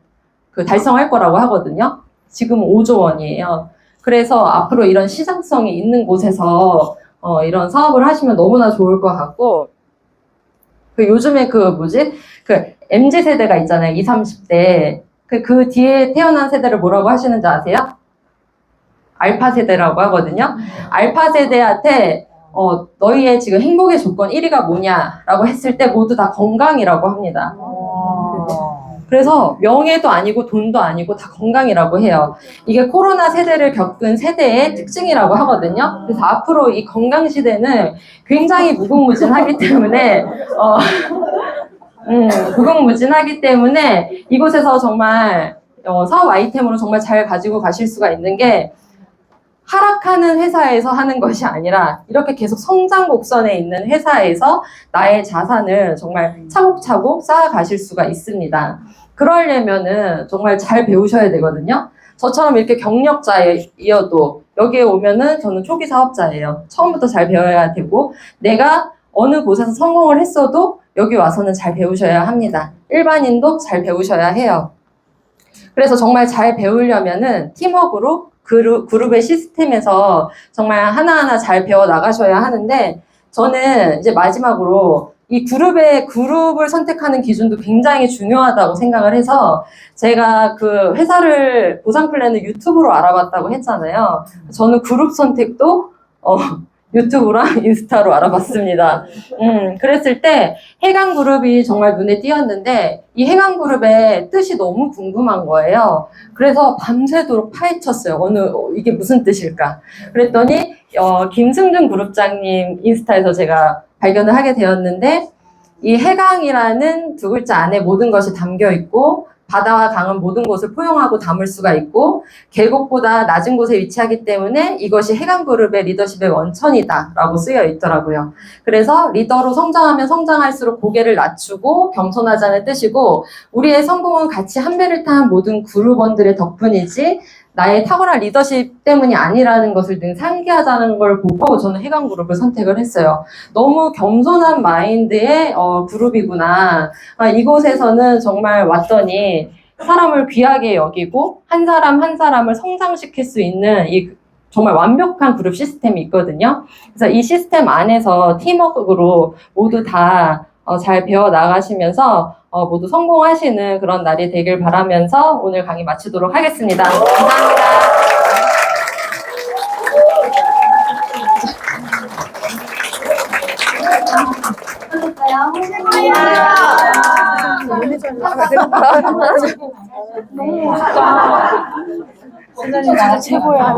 그 달성할 거라고 하거든요. 지금 5조 원이에요. 그래서 앞으로 이런 시장성이 있는 곳에서 이런 사업을 하시면 너무나 좋을 것 같고, 그 요즘에 그 MZ 세대가 있잖아요. 20, 30대. 그 뒤에 태어난 세대를 뭐라고 하시는지 아세요? 알파 세대라고 하거든요. 알파 세대한테 너희의 지금 행복의 조건 1위가 뭐냐라고 했을 때 모두 다 건강이라고 합니다. 그래서 명예도 아니고 돈도 아니고 다 건강이라고 해요. 이게 코로나 세대를 겪은 세대의 특징이라고 하거든요. 그래서 앞으로 이 건강 시대는 굉장히 무궁무진하기 때문에 무궁무진하기 때문에 이곳에서 정말 사업 아이템으로 정말 잘 가지고 가실 수가 있는 게, 하락하는 회사에서 하는 것이 아니라 이렇게 계속 성장 곡선에 있는 회사에서 나의 자산을 정말 차곡차곡 쌓아 가실 수가 있습니다. 그러려면은 정말 잘 배우셔야 되거든요. 저처럼 이렇게 경력자이어도 여기에 오면은 저는 초기 사업자예요. 처음부터 잘 배워야 되고, 내가 어느 곳에서 성공을 했어도 여기 와서는 잘 배우셔야 합니다. 일반인도 잘 배우셔야 해요. 그래서 정말 잘 배우려면은 팀워크로 그룹의 시스템에서 정말 하나하나 잘 배워 나가셔야 하는데, 저는 이제 마지막으로 이 그룹을 선택하는 기준도 굉장히 중요하다고 생각을 해서, 제가 그 회사를 보상 플랜을 유튜브로 알아봤다고 했잖아요. 저는 그룹 선택도 유튜브랑 인스타로 알아봤습니다. 그랬을 때 해강그룹이 정말 눈에 띄었는데, 이 해강그룹의 뜻이 너무 궁금한 거예요. 그래서 밤새도록 파헤쳤어요. 이게 무슨 뜻일까? 그랬더니 김승준 그룹장님 인스타에서 제가 발견을 하게 되었는데, 이 해강이라는 두 글자 안에 모든 것이 담겨 있고, 바다와 강은 모든 곳을 포용하고 담을 수가 있고, 계곡보다 낮은 곳에 위치하기 때문에 이것이 해강그룹의 리더십의 원천이다라고 쓰여 있더라고요. 그래서 리더로 성장하면 성장할수록 고개를 낮추고 겸손하자는 뜻이고, 우리의 성공은 같이 한 배를 탄 모든 그룹원들의 덕분이지 나의 탁월한 리더십 때문이 아니라는 것을 늘 상기하자는 걸 보고 저는 해강그룹을 선택을 했어요. 너무 겸손한 마인드의 그룹이구나. 이곳에서는 정말 왔더니 사람을 귀하게 여기고 한 사람 한 사람을 성장시킬 수 있는 이 정말 완벽한 그룹 시스템이 있거든요. 그래서 이 시스템 안에서 팀워크로 모두 다 잘 배워 나가시면서 모두 성공하시는 그런 날이 되길 바라면서 오늘 강의 마치도록 하겠습니다. 감사합니다. 최고야.